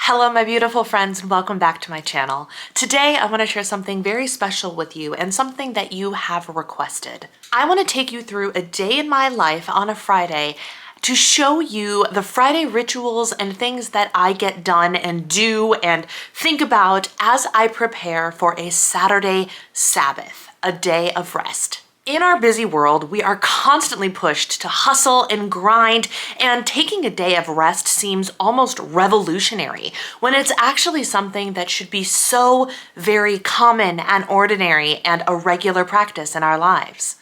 Hello my beautiful friends and welcome back to my channel. Today I want to share something very special with you and something that you have requested. I want to take you through a day in my life on a Friday to show you the Friday rituals and things that I get done and do and think about as I prepare for a Saturday Sabbath, a day of rest. In our busy world, we are constantly pushed to hustle and grind, and taking a day of rest seems almost revolutionary when it's actually something that should be so very common and ordinary and a regular practice in our lives.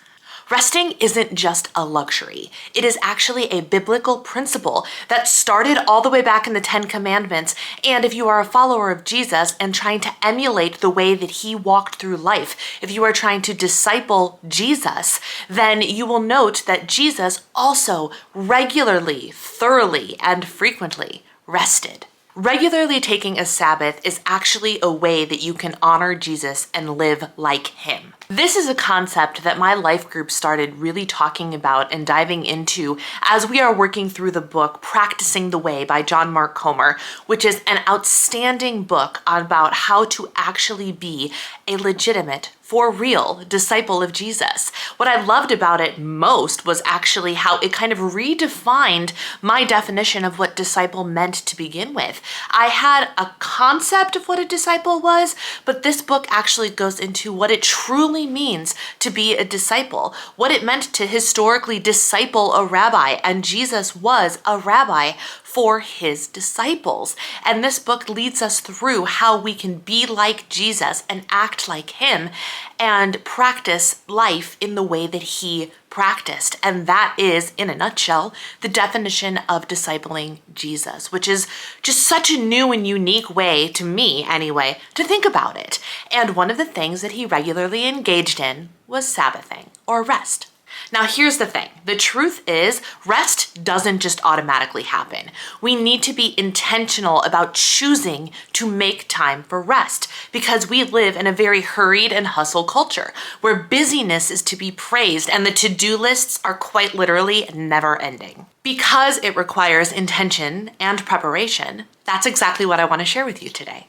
Resting isn't just a luxury. It is actually a biblical principle that started all the way back in the Ten Commandments. And if you are a follower of Jesus and trying to emulate the way that he walked through life, if you are trying to disciple Jesus, then you will note that Jesus also regularly, thoroughly, and frequently rested. Regularly taking a Sabbath is actually a way that you can honor Jesus and live like him. This is a concept that my life group started really talking about and diving into as we are working through the book Practicing the Way by John Mark Comer, which is an outstanding book about how to actually be a legitimate, for real disciple of Jesus. What I loved about it most was actually how it kind of redefined my definition of what disciple meant to begin with. I had a concept of what a disciple was, but this book actually goes into what it truly means to be a disciple, what it meant to historically disciple a rabbi, and Jesus was a rabbi for his disciples. And this book leads us through how we can be like Jesus and act like him and practice life in the way that he practiced. And that is, in a nutshell, the definition of discipling Jesus, which is just such a new and unique way, to me anyway, to think about it. And one of the things that he regularly engaged in was Sabbathing, or rest. Now here's the thing. The truth is, rest doesn't just automatically happen. We need to be intentional about choosing to make time for rest because we live in a very hurried and hustle culture where busyness is to be praised and the to-do lists are quite literally never ending. Because it requires intention and preparation, that's exactly what I want to share with you today.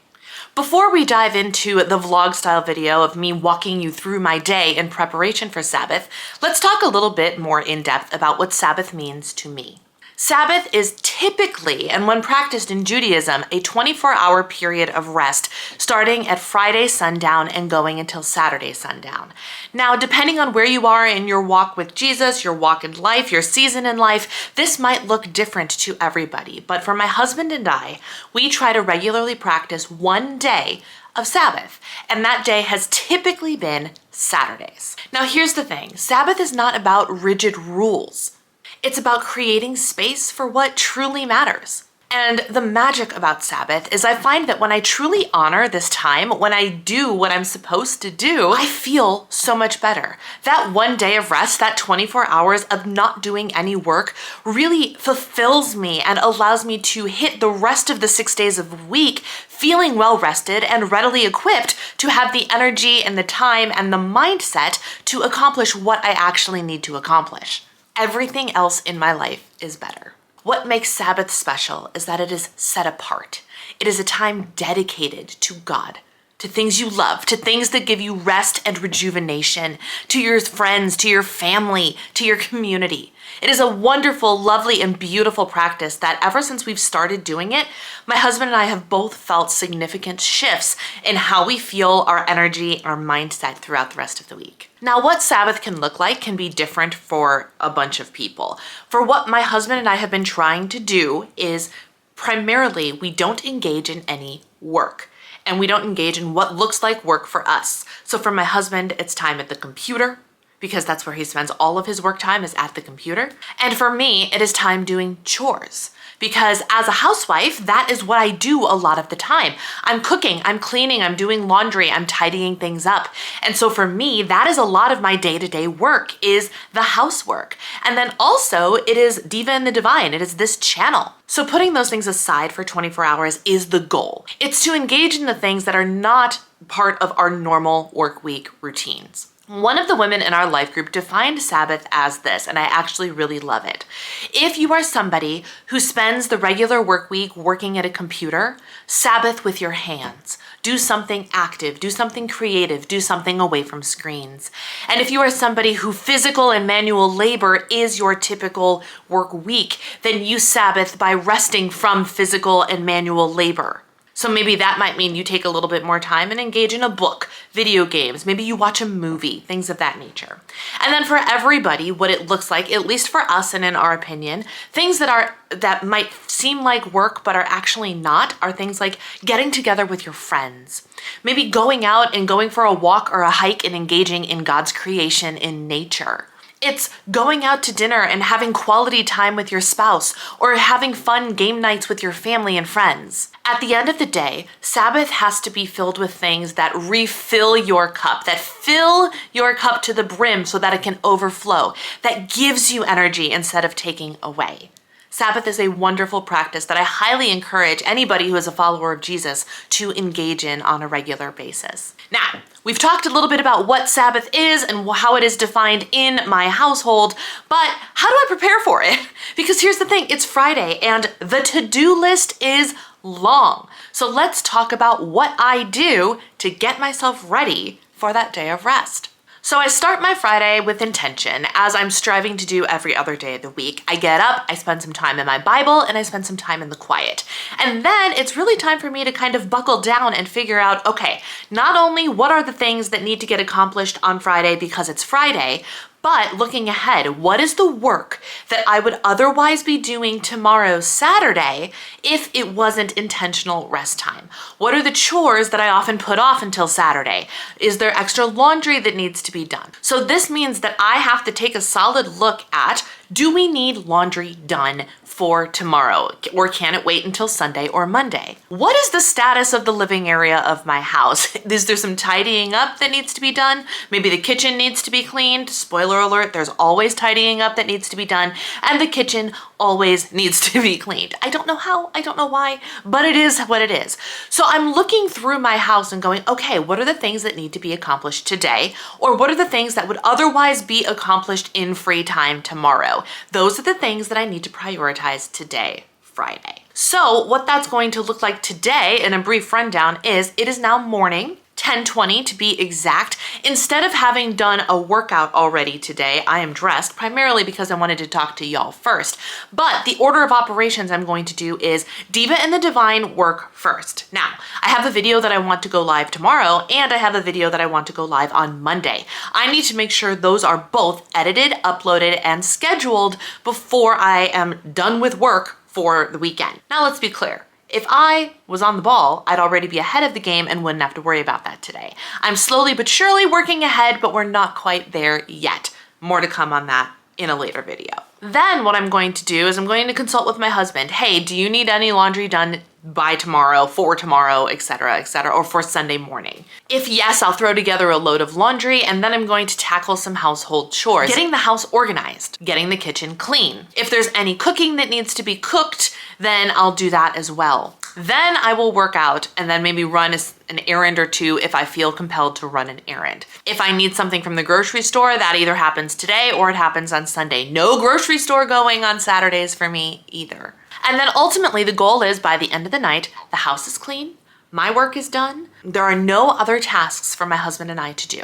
Before we dive into the vlog style video of me walking you through my day in preparation for Sabbath, let's talk a little bit more in depth about what Sabbath means to me. Sabbath is typically, and when practiced in Judaism, a 24-hour period of rest starting at Friday sundown and going until Saturday sundown. Now, depending on where you are in your walk with Jesus, your walk in life, your season in life, this might look different to everybody. But for my husband and I, we try to regularly practice one day of Sabbath, and that day has typically been Saturdays. Now, here's the thing. Sabbath is not about rigid rules. It's about creating space for what truly matters. And the magic about Sabbath is I find that when I truly honor this time, when I do what I'm supposed to do, I feel so much better. That one day of rest, that 24 hours of not doing any work really fulfills me and allows me to hit the rest of the 6 days of the week feeling well rested and readily equipped to have the energy and the time and the mindset to accomplish what I actually need to accomplish. Everything else in my life is better. What makes Sabbath special is that it is set apart. It is a time dedicated to God, to things you love, to things that give you rest and rejuvenation, to your friends, to your family, to your community. It is a wonderful, lovely, and beautiful practice that ever since we've started doing it, my husband and I have both felt significant shifts in how we feel, our energy, our mindset throughout the rest of the week. Now, what Sabbath can look like can be different for a bunch of people. For what my husband and I have been trying to do is primarily we don't engage in any work. And we don't engage in what looks like work for us. So for my husband, it's time at the computer, because that's where he spends all of his work time is at the computer. And for me, it is time doing chores. Because as a housewife, that is what I do a lot of the time. I'm cooking, I'm cleaning, I'm doing laundry, I'm tidying things up. And so for me, that is a lot of my day-to-day work is the housework. And then also it is Diva and the Divine. It is this channel. So putting those things aside for 24 hours is the goal. It's to engage in the things that are not part of our normal work week routines. One of the women in our life group defined Sabbath as this, and I actually really love it. If you are somebody who spends the regular work week working at a computer, Sabbath with your hands. Do something active, do something creative, do something away from screens. And if you are somebody who physical and manual labor is your typical work week, then you Sabbath by resting from physical and manual labor. So maybe that might mean you take a little bit more time and engage in a book, video games, maybe you watch a movie, things of that nature. And then for everybody, what it looks like, at least for us and in our opinion, things that might seem like work but are actually not, are things like getting together with your friends. Maybe going out and going for a walk or a hike and engaging in God's creation in nature. It's going out to dinner and having quality time with your spouse or having fun game nights with your family and friends. At the end of the day, Sabbath has to be filled with things that refill your cup, that fill your cup to the brim so that it can overflow, that gives you energy instead of taking away. Sabbath is a wonderful practice that I highly encourage anybody who is a follower of Jesus to engage in on a regular basis. Now, we've talked a little bit about what Sabbath is and how it is defined in my household, but how do I prepare for it? Because here's the thing, it's Friday and the to-do list is long. So let's talk about what I do to get myself ready for that day of rest. So I start my Friday with intention, as I'm striving to do every other day of the week. I get up, I spend some time in my Bible, and I spend some time in the quiet. And then it's really time for me to kind of buckle down and figure out, okay, not only what are the things that need to get accomplished on Friday because it's Friday, but looking ahead, what is the work that I would otherwise be doing tomorrow, Saturday, if it wasn't intentional rest time? What are the chores that I often put off until Saturday? Is there extra laundry that needs to be done? So this means that I have to take a solid look at, do we need laundry done for tomorrow? Or can it wait until Sunday or Monday? What is the status of the living area of my house? Is there some tidying up that needs to be done? Maybe the kitchen needs to be cleaned. Spoiler alert, there's always tidying up that needs to be done, and the kitchen always needs to be cleaned. I don't know how, I don't know why, but it is what it is. So I'm looking through my house and going, okay, what are the things that need to be accomplished today? Or what are the things that would otherwise be accomplished in free time tomorrow? Those are the things that I need to prioritize today, Friday. So what that's going to look like today in a brief rundown is it is now morning, 10:20 to be exact. Instead of having done a workout already today, I am dressed primarily because I wanted to talk to y'all first. But the order of operations I'm going to do is Diva and the Divine work first. Now, I have a video that I want to go live tomorrow, and I have a video that I want to go live on Monday. I need to make sure those are both edited, uploaded, and scheduled before I am done with work for the weekend. Now let's be clear. If I was on the ball, I'd already be ahead of the game and wouldn't have to worry about that today. I'm slowly but surely working ahead, but we're not quite there yet. More to come on that in a later video. Then what I'm going to do is I'm going to consult with my husband. Hey, do you need any laundry done by tomorrow, for tomorrow, etc., or for Sunday morning? If yes, I'll throw together a load of laundry, and then I'm going to tackle some household chores. Getting the house organized, getting the kitchen clean. If there's any cooking that needs to be cooked, then I'll do that as well. Then I will work out and then maybe run an errand or two if I feel compelled to run an errand. If I need something from the grocery store, that either happens today or it happens on Sunday. No grocery store going on Saturdays for me either. And then ultimately the goal is by the end of the night, the house is clean, my work is done, there are no other tasks for my husband and I to do.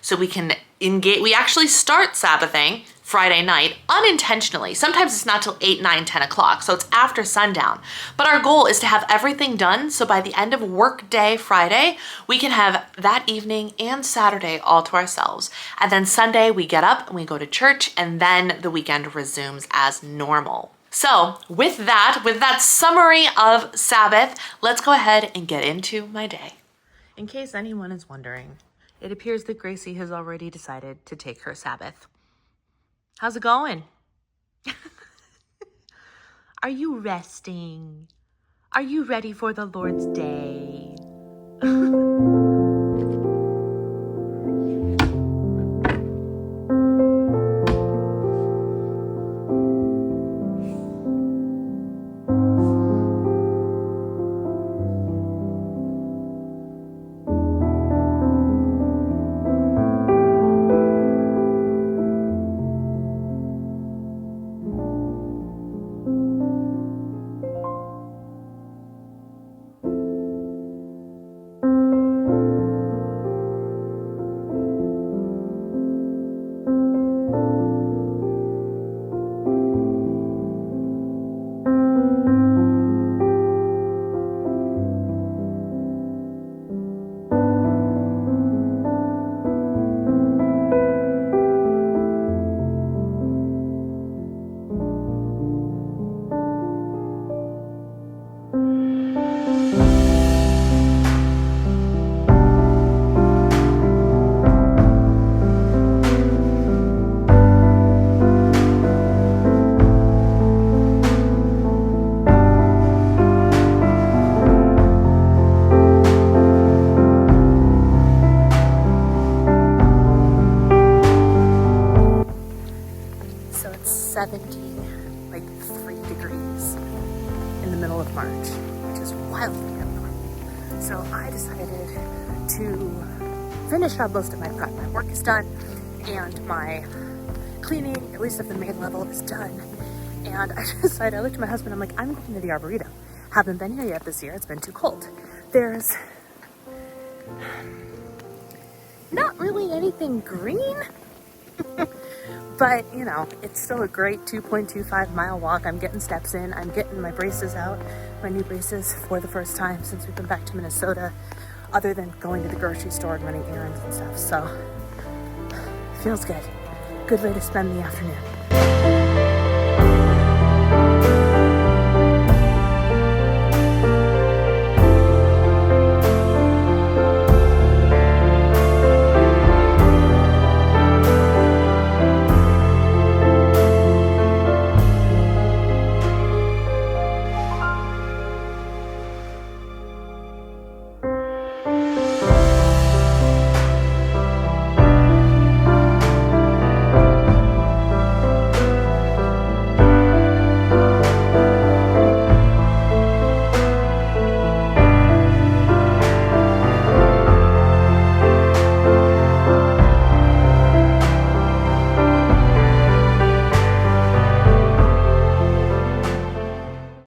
So we can engage, we actually start Sabbathing Friday night unintentionally. Sometimes it's not till 8, 9, 10 o'clock, so it's after sundown. But our goal is to have everything done so by the end of work day Friday, we can have that evening and Saturday all to ourselves. And then Sunday we get up and we go to church, and then the weekend resumes as normal. So with that summary of Sabbath, let's go ahead and get into my day. In case anyone is wondering, it appears that Gracie has already decided to take her Sabbath. How's it going? Are you resting? Are you ready for the Lord's day? just wildly abnormal. So I decided to finish up most of my prep. My work is done and my cleaning, at least at the main level, is done. And I decided, I looked at my husband, I'm like, I'm going to the Arboretum. Haven't been here yet this year, it's been too cold. There's not really anything green, but you know, it's still a great 2.25 mile walk. I'm getting steps in, I'm getting my braces out, my new braces for the first time since we've been back to Minnesota, other than going to the grocery store and running errands and stuff. So, feels good. Good way to spend the afternoon.